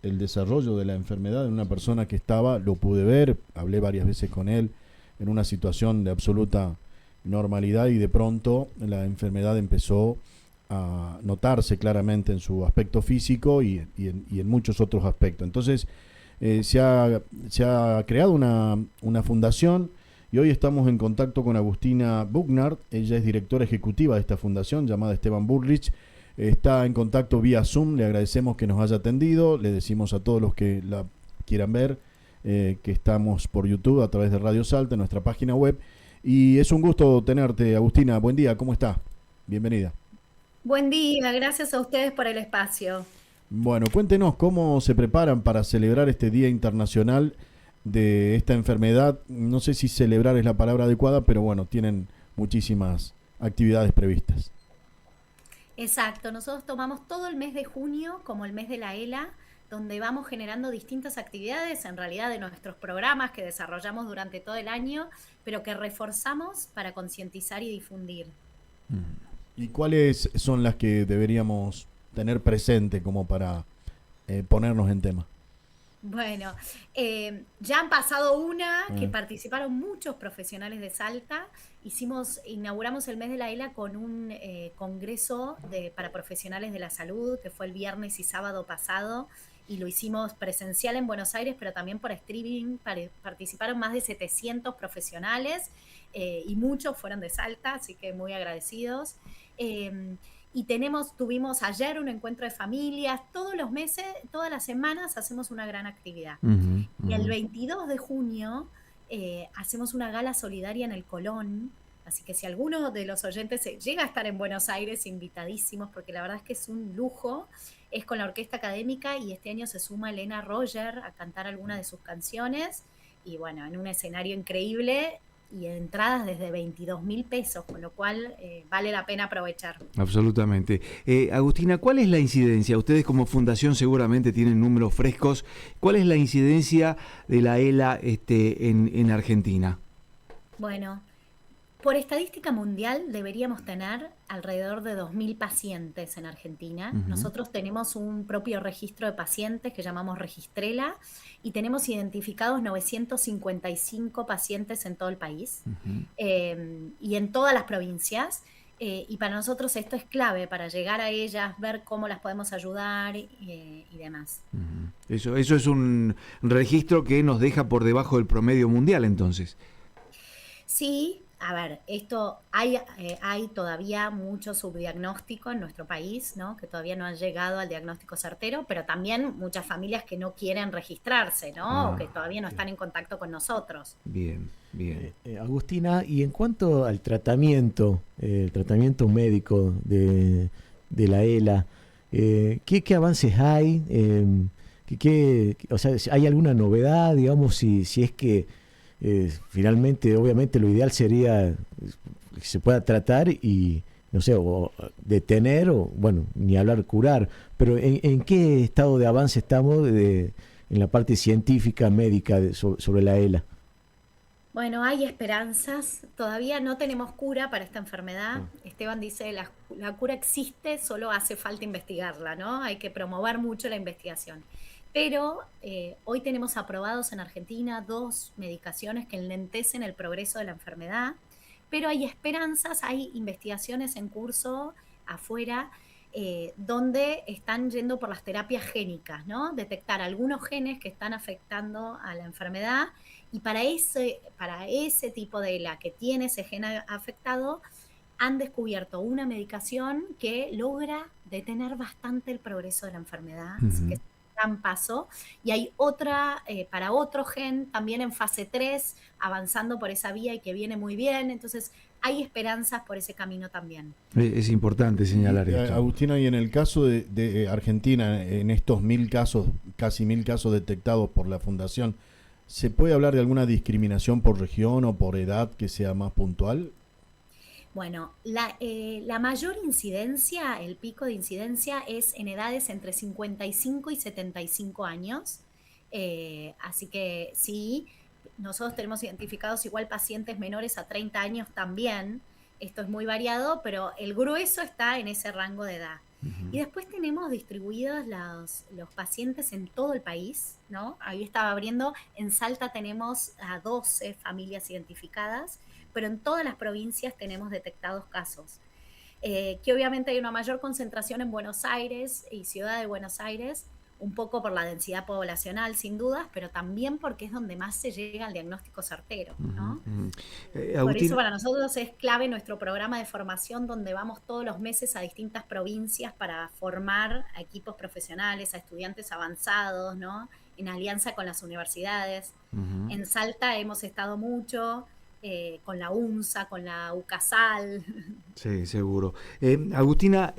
el desarrollo de la enfermedad en una persona que estaba, lo pude ver, hablé varias veces con él, en una situación de absoluta normalidad y de pronto la enfermedad empezó a notarse claramente en su aspecto físico y en muchos otros aspectos. Entonces se ha creado una fundación y hoy estamos en contacto con Agustina Bugnard. Ella es directora ejecutiva de esta fundación llamada Esteban Bullrich. Está en contacto vía Zoom, le agradecemos que nos haya atendido, le decimos a todos los que la quieran ver que estamos por YouTube a través de Radio Salta, en nuestra página web. Y es un gusto tenerte, Agustina. Buen día, ¿cómo está? Bienvenida. Buen día, gracias a ustedes por el espacio. Bueno, cuéntenos cómo se preparan para celebrar este Día Internacional de esta enfermedad. No sé si celebrar es la palabra adecuada, pero bueno, tienen muchísimas actividades previstas. Exacto, nosotros tomamos todo el mes de junio como el mes de la ELA, donde vamos generando distintas actividades, en realidad de nuestros programas que desarrollamos durante todo el año, pero que reforzamos para concientizar y difundir. ¿Y cuáles son las que deberíamos tener presente como para ponernos en tema? Bueno, ya han pasado una que Mm. participaron muchos profesionales de Salta. Inauguramos el mes de la ELA con un congreso para profesionales de la salud, que fue el viernes y sábado pasado, y lo hicimos presencial en Buenos Aires, pero también por streaming. Participaron más de 700 profesionales y muchos fueron de Salta, así que muy agradecidos. Eh, y tuvimos ayer un encuentro de familias, todos los meses, todas las semanas hacemos una gran actividad. Ujú, Y el ujú. 22 de junio hacemos una gala solidaria en el Colón, así que si alguno de los oyentes llega a estar en Buenos Aires, invitadísimos, porque la verdad es que es un lujo, es con la Orquesta Académica y este año se suma Elena Roger a cantar algunas de sus canciones, y bueno, en un escenario increíble y entradas desde 22.000 pesos, con lo cual vale la pena aprovechar. Absolutamente. Agustina, ¿cuál es la incidencia? Ustedes como fundación seguramente tienen números frescos. ¿Cuál es la incidencia de la ELA en Argentina? Bueno, por estadística mundial deberíamos tener alrededor de 2.000 pacientes en Argentina. Ujú, Nosotros tenemos un propio registro de pacientes que llamamos Registrela y tenemos identificados 955 pacientes en todo el país ujú, y en todas las provincias. Y para nosotros esto es clave para llegar a ellas, ver cómo las podemos ayudar y demás. ujú. Eso es un registro que nos deja por debajo del promedio mundial, entonces. Sí, a ver, hay todavía mucho subdiagnóstico en nuestro país, ¿no? Que todavía no han llegado al diagnóstico certero, pero también muchas familias que no quieren registrarse, ¿no? O Ah, que todavía no ok. están en contacto con nosotros. Bien, bien. Agustina, y en cuanto al tratamiento, el tratamiento médico de la ELA, ¿qué avances hay? O sea, ¿hay alguna novedad, digamos, si es que finalmente, obviamente, lo ideal sería que se pueda tratar y, no sé, o detener o, bueno, ni hablar curar, pero ¿en qué estado de avance estamos en la parte científica, médica sobre la ELA? Bueno, hay esperanzas. Todavía no tenemos cura para esta enfermedad. Ah. Esteban dice, la cura existe, solo hace falta investigarla, ¿no? Hay que promover mucho la investigación. Pero hoy tenemos aprobados en Argentina dos medicaciones que enlentecen el progreso de la enfermedad, pero hay esperanzas, hay investigaciones en curso afuera donde están yendo por las terapias génicas, ¿no? Detectar algunos genes que están afectando a la enfermedad y para ese tipo de la que tiene ese gen afectado, han descubierto una medicación que logra detener bastante el progreso de la enfermedad, así que Ujú. es un gran paso. Y hay otra para otro gen, también en fase 3 avanzando por esa vía y que viene muy bien. Entonces, hay esperanzas por ese camino también. Es importante Y señalar esto. Agustina, y en el caso de Argentina, en estos 1.000 casos, casi 1.000 casos detectados por la Fundación, ¿se puede hablar de alguna discriminación por región o por edad que sea más puntual? Bueno, la mayor incidencia, el pico de incidencia es en edades entre 55 y 75 años. Así que sí, nosotros tenemos identificados igual pacientes menores a 30 años también. Esto es muy variado, pero el grueso está en ese rango de edad. Y después tenemos distribuidos los pacientes en todo el país, ¿no? Ahí estaba abriendo, en Salta tenemos a 12 familias identificadas, pero en todas las provincias tenemos detectados casos. Que obviamente hay una mayor concentración en Buenos Aires y Ciudad de Buenos Aires, un poco por la densidad poblacional, sin dudas, pero también porque es donde más se llega al diagnóstico certero, ¿no? Por eso para nosotros es clave nuestro programa de formación, donde vamos todos los meses a distintas provincias para formar a equipos profesionales, a estudiantes avanzados, ¿no? En alianza con las universidades. En Salta hemos estado mucho, con la UNSA, con la UCASAL. Sí, seguro. Agustina,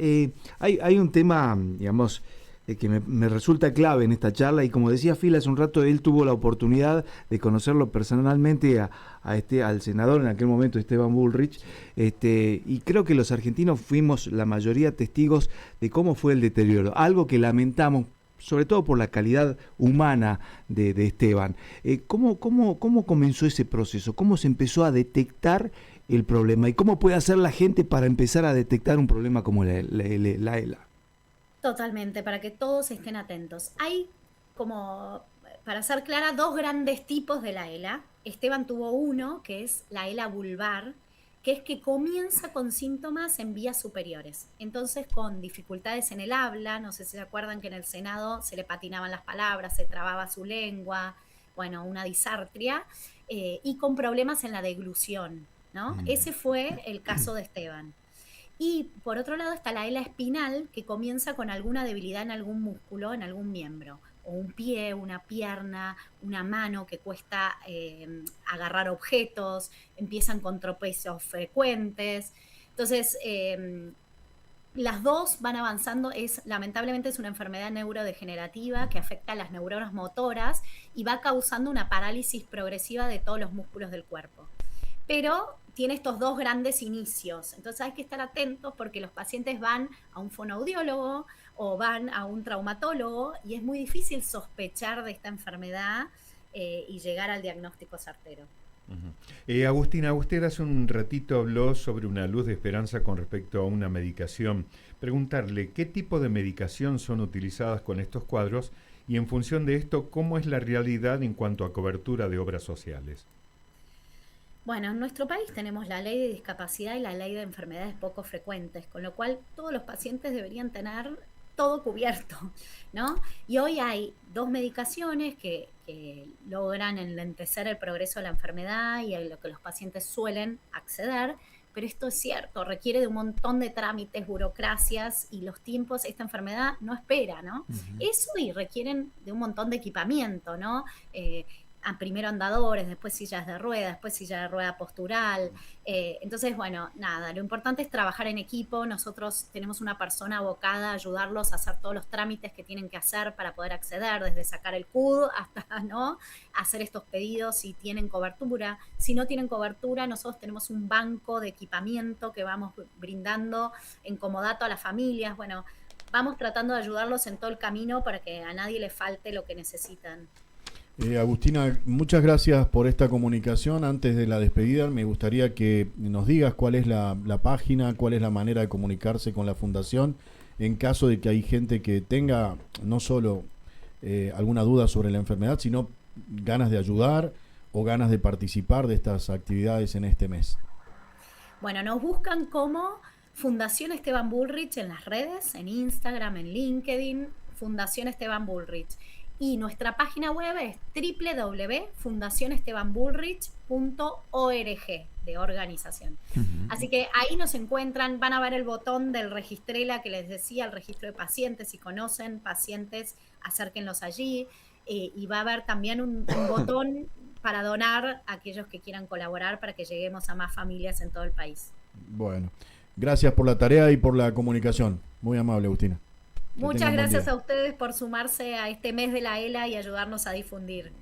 hay un tema, digamos, que me resulta clave en esta charla, y como decía Phil hace un rato, él tuvo la oportunidad de conocerlo personalmente al senador en aquel momento, Esteban Bullrich, y creo que los argentinos fuimos la mayoría testigos de cómo fue el deterioro, algo que lamentamos, sobre todo por la calidad humana de Esteban. ¿Cómo comenzó ese proceso? ¿Cómo se empezó a detectar el problema? ¿Y cómo puede hacer la gente para empezar a detectar un problema como la ELA? Totalmente, para que todos estén atentos. Hay, como para ser clara, dos grandes tipos de la ELA. Esteban tuvo uno, que es la ELA vulvar, que es que comienza con síntomas en vías superiores. Entonces, con dificultades en el habla, no sé si se acuerdan que en el Senado se le patinaban las palabras, se trababa su lengua, bueno, una disartria, y con problemas en la deglución, ¿no? Ese fue el caso de Esteban. Y por otro lado está la ELA espinal, que comienza con alguna debilidad en algún músculo, en algún miembro, o un pie, una pierna, una mano que cuesta agarrar objetos, empiezan con tropiezos frecuentes. Entonces, las dos van avanzando. Lamentablemente es una enfermedad neurodegenerativa que afecta a las neuronas motoras y va causando una parálisis progresiva de todos los músculos del cuerpo. Pero tiene estos dos grandes inicios. Entonces hay que estar atentos porque los pacientes van a un fonoaudiólogo o van a un traumatólogo y es muy difícil sospechar de esta enfermedad y llegar al diagnóstico certero. Agustina, usted hace un ratito habló sobre una luz de esperanza con respecto a una medicación. Preguntarle, ¿qué tipo de medicación son utilizadas con estos cuadros? Y en función de esto, ¿cómo es la realidad en cuanto a cobertura de obras sociales? Bueno, en nuestro país tenemos la ley de discapacidad y la ley de enfermedades poco frecuentes, con lo cual todos los pacientes deberían tener todo cubierto, ¿no? Y hoy hay dos medicaciones que logran enlentecer el progreso de la enfermedad y a lo que los pacientes suelen acceder, pero esto es cierto, requiere de un montón de trámites, burocracias y los tiempos, esta enfermedad no espera, ¿no? Eso y requieren de un montón de equipamiento, ¿no? Primero andadores, después sillas de rueda, después silla de rueda postural. Entonces, bueno, nada, lo importante es trabajar en equipo. Nosotros tenemos una persona abocada a ayudarlos a hacer todos los trámites que tienen que hacer para poder acceder, desde sacar el CUD hasta, ¿no?, hacer estos pedidos si tienen cobertura. Si no tienen cobertura, nosotros tenemos un banco de equipamiento que vamos brindando en comodato a las familias. Bueno, vamos tratando de ayudarlos en todo el camino para que a nadie le falte lo que necesitan. Agustina, muchas gracias por esta comunicación. Antes de la despedida, me gustaría que nos digas cuál es la página, cuál es la manera de comunicarse con la Fundación, en caso de que hay gente que tenga no solo alguna duda sobre la enfermedad, sino ganas de ayudar o ganas de participar de estas actividades en este mes. Bueno, nos buscan como Fundación Esteban Bullrich en las redes, en Instagram, en LinkedIn, Fundación Esteban Bullrich. Y nuestra página web es www.fundacionestebanbullrich.org, de organización. Así que ahí nos encuentran, van a ver el botón del Registrela que les decía, el registro de pacientes. Si conocen pacientes, acérquenlos allí. Y va a haber también un botón para donar a aquellos que quieran colaborar para que lleguemos a más familias en todo el país. Bueno, gracias por la tarea y por la comunicación. Muy amable, Agustina. Muchas gracias a ustedes por sumarse a este mes de la ELA y ayudarnos a difundir.